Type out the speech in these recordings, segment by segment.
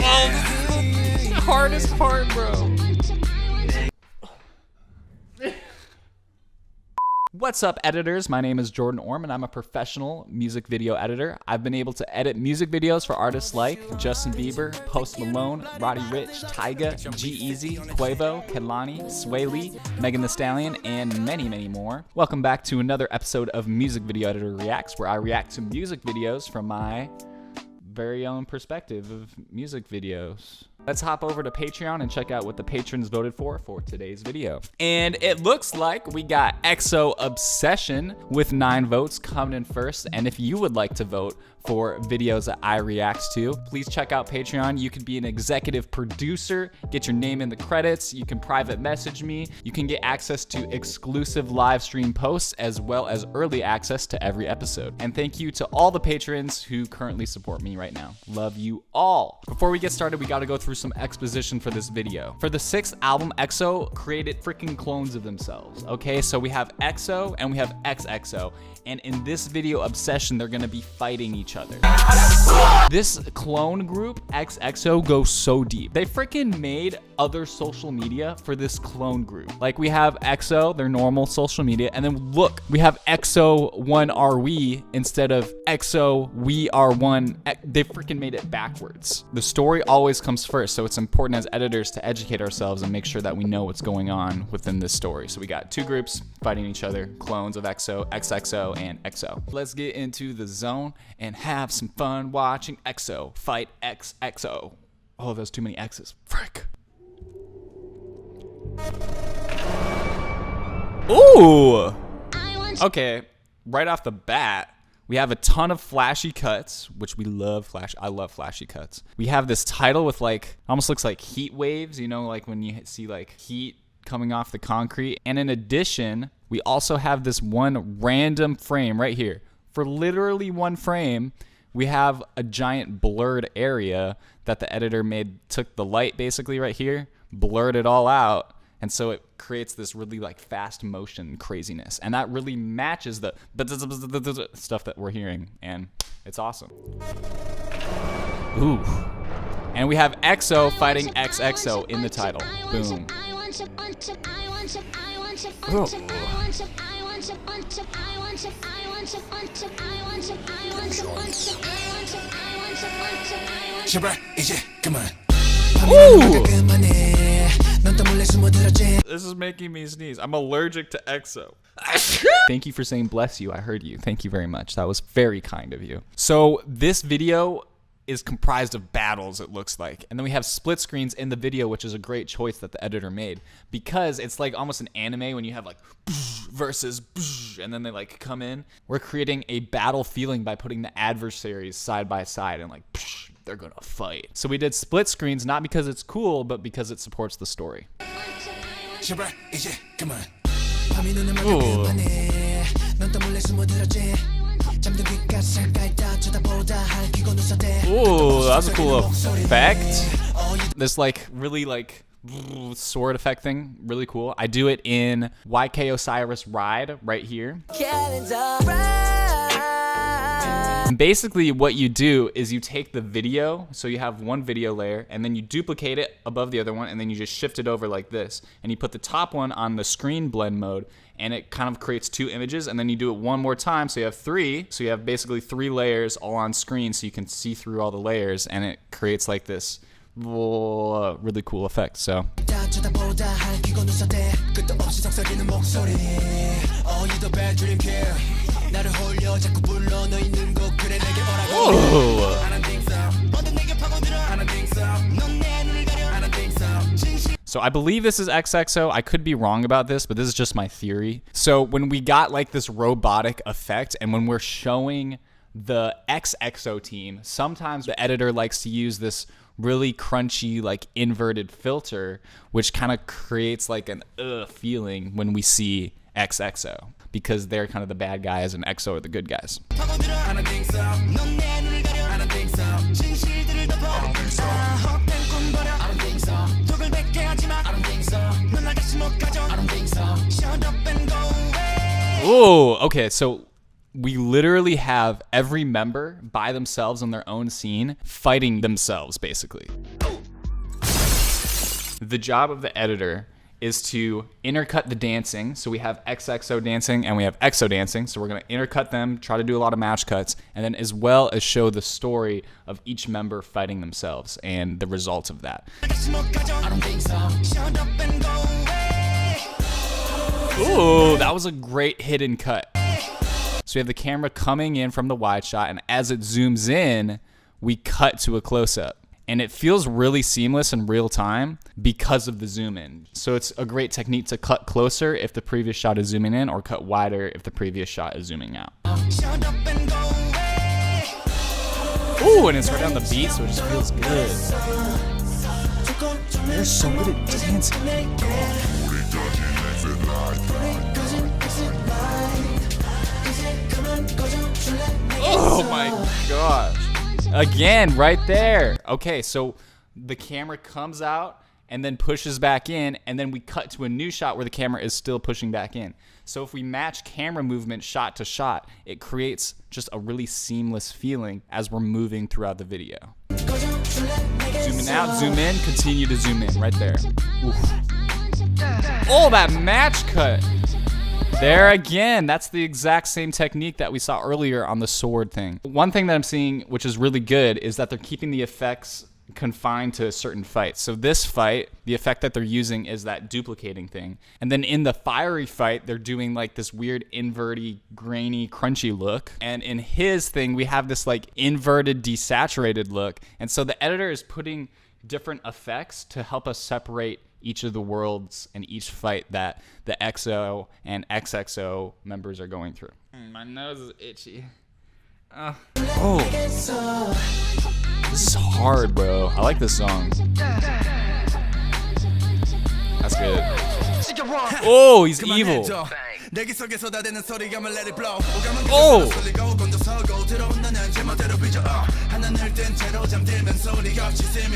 this is the hardest part, bro. What's up, editors? My name is Jordan Orm, and I'm a professional music video editor. I've been able to edit music videos for artists like Justin Bieber, Post Malone, Roddy Ricch, Tyga, G-Eazy, Quavo, Kehlani, Sway Lee, Megan Thee Stallion, and many, many more. Welcome back to another episode of Music Video Editor Reacts, where I react to music videos from my very own perspective of music videos. Let's hop over to Patreon and check out what the patrons voted for today's video. And it looks like we got EXO Obsession with 9 votes coming in first. And if you would like to vote for videos that I react to, please check out Patreon. You can be an executive producer, get your name in the credits. You can private message me. You can get access to exclusive live stream posts as well as early access to every episode. And thank you to all the patrons who currently support me right now. Love you all. Before we get started, we gotta go through some exposition for this video. For the 6th album, EXO created freaking clones of themselves. Okay, so we have EXO and we have XXO. And in this video, Obsession, they're gonna be fighting each other. This clone group, XXO, goes so deep. They freaking made other social media for this clone group. Like we have EXO, their normal social media, and then look, we have EXO 1 are we instead of EXO we are one. They freaking made it backwards. The story always comes first, so it's important as editors to educate ourselves and make sure that we know what's going on within this story. So we got 2 groups fighting each other, clones of EXO, XXO, and EXO. Let's get into the zone and have some fun watching EXO fight XXO. Oh, there's too many X's. Frick. Ooh! Okay, right off the bat, we have a ton of flashy cuts, which we love. I love flashy cuts. We have this title with like, almost looks like heat waves, you know, like when you see like heat coming off the concrete. And in addition, we also have this one random frame right here. For literally one frame, we have a giant blurred area that the editor took the light basically right here, blurred it all out. And so it creates this really like fast motion craziness. And that really matches the stuff that we're hearing. And it's awesome. Ooh. And we have EXO fighting XXO in the title. Boom. Ooh. Ooh. This is making me sneeze. I'm allergic to EXO. Thank you for saying bless you. I heard you. Thank you very much. That was very kind of you. So this video is comprised of battles, it looks like. And then we have split screens in the video, which is a great choice that the editor made because it's like almost an anime when you have like versus and then they like come in. We're creating a battle feeling by putting the adversaries side by side and like they're gonna fight. So we did split screens not because it's cool, but because it supports the story. Ooh. Ooh, that's a cool effect. This like really like sword effect thing, really cool. I do it in YK Osiris Ride right here. And basically what you do is you take the video, so you have one video layer, and then you duplicate it above the other one, and then you just shift it over like this. And you put the top one on the screen blend mode, and it kind of creates 2 images, and then you do it one more time, so you have 3. So you have basically 3 layers all on screen, so you can see through all the layers, and it creates like this really cool effect. So So I believe this is XXO. I could be wrong about this, but this is just my theory. So when we got like this robotic effect and when we're showing the XXO team, sometimes the editor likes to use this really crunchy, like inverted filter, which kind of creates like an feeling when we see XXO because they're kind of the bad guys and EXO are the good guys. Ooh, okay, so we literally have every member by themselves in their own scene fighting themselves, basically. The job of the editor is to intercut the dancing. So we have XXO dancing and we have EXO dancing. So we're gonna intercut them, try to do a lot of match cuts, and then as well as show the story of each member fighting themselves and the results of that. Ooh, that was a great hidden cut. So we have the camera coming in from the wide shot, and as it zooms in, we cut to a close-up. And it feels really seamless in real time because of the zoom in. So it's a great technique to cut closer if the previous shot is zooming in, or cut wider if the previous shot is zooming out. Ooh, and it's right on the beat, so it just feels good. They're so good at dancing. Oh my gosh. Again, right there. Okay, so the camera comes out and then pushes back in, and then we cut to a new shot where the camera is still pushing back in. So if we match camera movement shot to shot, it creates just a really seamless feeling as we're moving throughout the video. Zooming out, zoom in, continue to zoom in, right there. Oof. Oh, that match cut. There again, that's the exact same technique that we saw earlier on the sword thing. One thing that I'm seeing, which is really good, is that they're keeping the effects confined to certain fights. So this fight, the effect that they're using is that duplicating thing. And then in the fiery fight, they're doing like this weird inverty, grainy, crunchy look. And in his thing, we have this like inverted, desaturated look. And so the editor is putting different effects to help us separate each of the worlds and each fight that the EXO and XXO members are going through. My nose is itchy. Oh, this is hard, bro. I like this song. That's good. Oh, he's evil. Oh!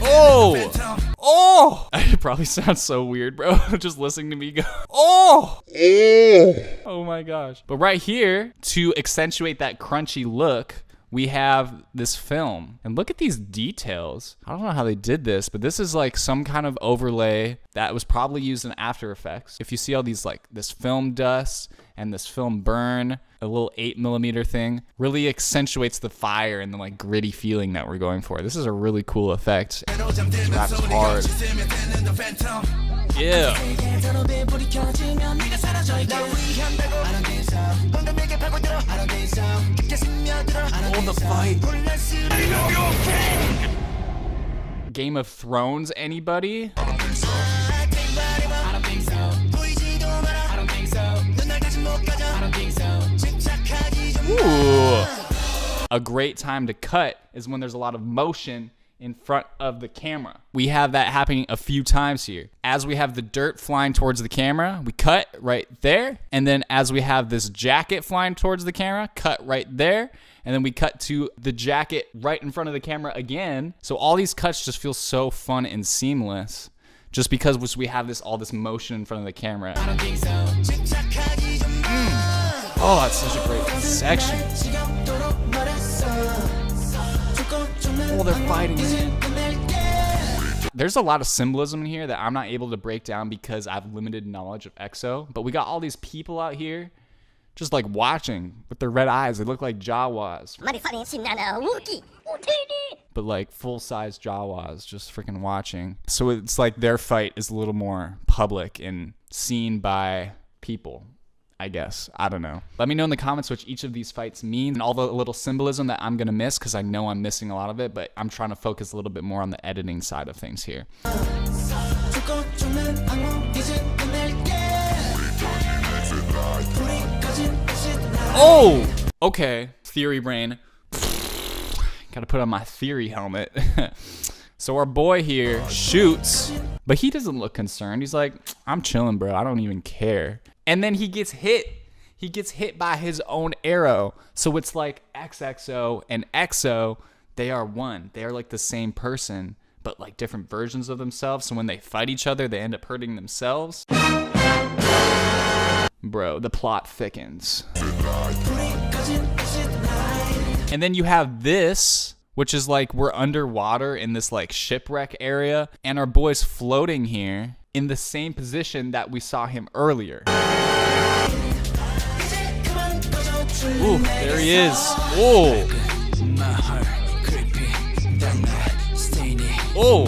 Oh! Oh! It probably sounds so weird, bro. Just listening to me go, oh! Oh my gosh. But right here, to accentuate that crunchy look, we have this film. And look at these details. I don't know how they did this, but this is like some kind of overlay that was probably used in After Effects. If you see all these like this film dust and this film burn, a little 8mm thing, really accentuates the fire and the like gritty feeling that we're going for. This is a really cool effect. This rap is hard. Yeah. Oh, the fight. Game of Thrones, anybody? Ooh. A great time to cut is when there's a lot of motion in front of the camera. We have that happening a few times here. As we have the dirt flying towards the camera, we cut right there. And then as we have this jacket flying towards the camera, cut right there. And then we cut to the jacket right in front of the camera again. So all these cuts just feel so fun and seamless, just because we have all this motion in front of the camera. Oh, that's such a great section. Oh, they're fighting. There's a lot of symbolism in here that I'm not able to break down because I have limited knowledge of EXO. But we got all these people out here just like watching with their red eyes. They look like Jawas. But like full-size Jawas just freaking watching. So it's like their fight is a little more public and seen by people, I guess. I don't know. Let me know in the comments what each of these fights mean and all the little symbolism that I'm gonna miss, because I know I'm missing a lot of it, but I'm trying to focus a little bit more on the editing side of things here. Oh! Okay. Theory brain. Gotta put on my theory helmet. So our boy here shoots, but he doesn't look concerned. He's like, I'm chilling, bro. I don't even care. And then he gets hit. He gets hit by his own arrow. So it's like XXO and EXO, they are one. They are like the same person, but like different versions of themselves. So when they fight each other, they end up hurting themselves. Bro, the plot thickens. And then you have this, which is like we're underwater in this like shipwreck area, and our boy's floating here in the same position that we saw him earlier. Ooh, there he is. Oh. Oh.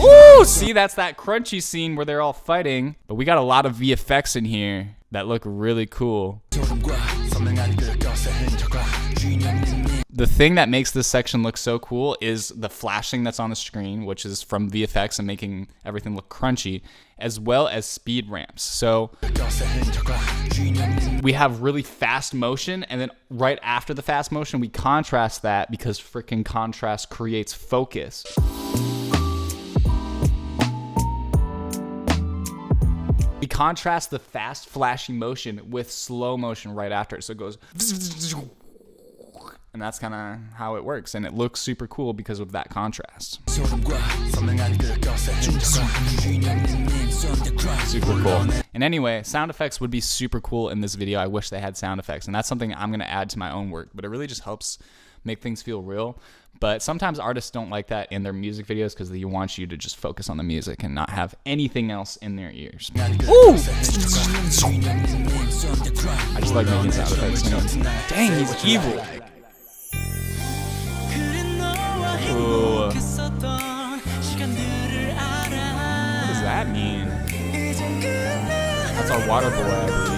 Ooh, see, that's that crunchy scene where they're all fighting. But we got a lot of VFX in here that look really cool. The thing that makes this section look so cool is the flashing that's on the screen, which is from VFX and making everything look crunchy, as well as speed ramps. So we have really fast motion, and then right after the fast motion, we contrast that because freaking contrast creates focus. We contrast the fast, flashy motion with slow motion right after it. So it goes, and that's kind of how it works. And it looks super cool because of that contrast. Super cool. And anyway, sound effects would be super cool in this video. I wish they had sound effects. And that's something I'm going to add to my own work. But it really just helps make things feel real. But sometimes artists don't like that in their music videos because they want you to just focus on the music and not have anything else in their ears. Ooh! I just like making sound effects. Dang, he's evil. Ooh. What does that mean? That's our water boy, I believe.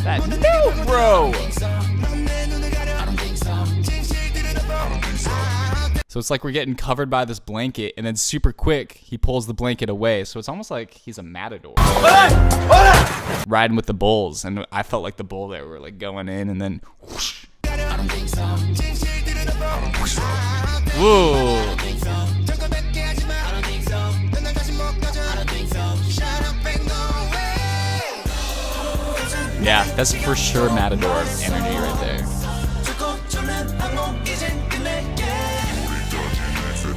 That no, bro. So it's like we're getting covered by this blanket, and then super quick, he pulls the blanket away. So it's almost like he's a matador. Riding with the bulls, and I felt like the bull there were like going in, and then whoosh. Whoa. Yeah, that's for sure matador energy right there.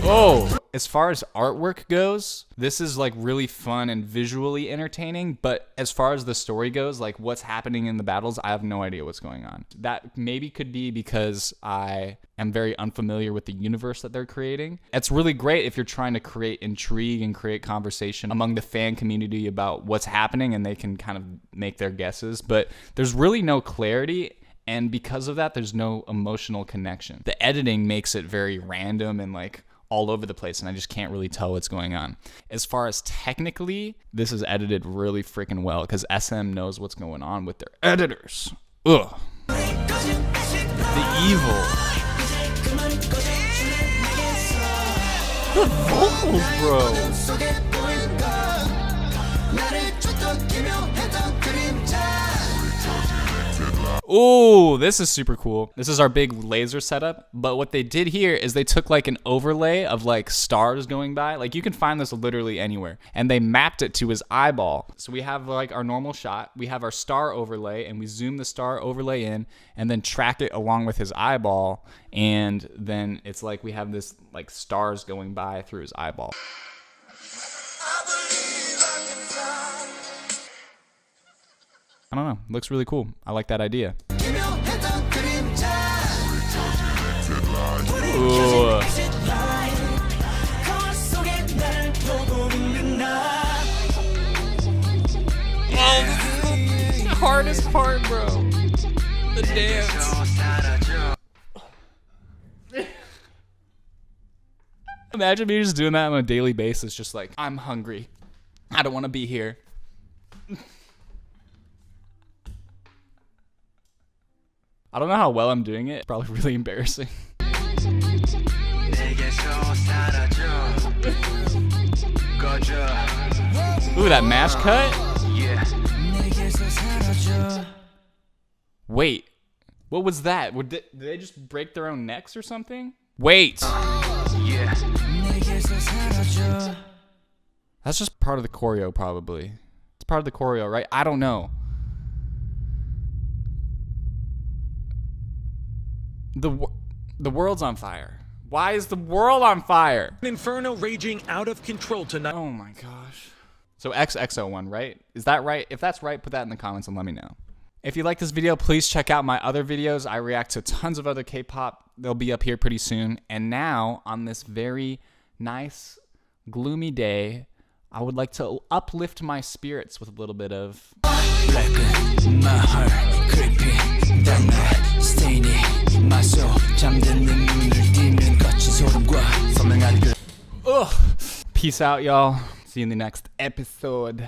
Oh, as far as artwork goes, this is like really fun and visually entertaining, but as far as the story goes, like what's happening in the battles, I have no idea what's going on. That maybe could be because I am very unfamiliar with the universe that they're creating. It's really great if you're trying to create intrigue and create conversation among the fan community about what's happening, and they can kind of make their guesses, but there's really no clarity. And because of that, there's no emotional connection. The editing makes it very random and like all over the place, and I just can't really tell what's going on. As far as technically, this is edited really freaking well because SM knows what's going on with their editors. Ugh. The evil. The vocals, bro. Oh, this is super cool. This is our big laser setup, but what they did here is they took like an overlay of like stars going by. Like you can find this literally anywhere, and they mapped it to his eyeball. So we have like our normal shot, we have our star overlay, and we zoom the star overlay in and then track it along with his eyeball, and then it's like we have this like stars going by through his eyeball. I don't know, looks really cool. I like that idea. Ooh. Oh, the hardest part, bro. The dance. Imagine me just doing that on a daily basis, just like, I'm hungry. I don't want to be here. I don't know how well I'm doing it. It's probably really embarrassing. Ooh, that mash cut? Wait, what was that? Did they just break their own necks or something? Wait! That's just part of the choreo, probably. It's part of the choreo, right? I don't know. The world's on fire. Why is the world on fire? Inferno raging out of control tonight. Oh my gosh. So XXO one, right? Is that right? If that's right, put that in the comments and let me know. If you like this video, please check out my other videos. I react to tons of other K-pop. They'll be up here pretty soon. And now, on this very nice, gloomy day, I would like to uplift my spirits with a little bit of... Blacken my heart, creepy, dark night, staining my soul. 잠든 내 눈을 띄는 거친 소름과 선명한 그. Ugh. Peace out, y'all. See you in the next episode.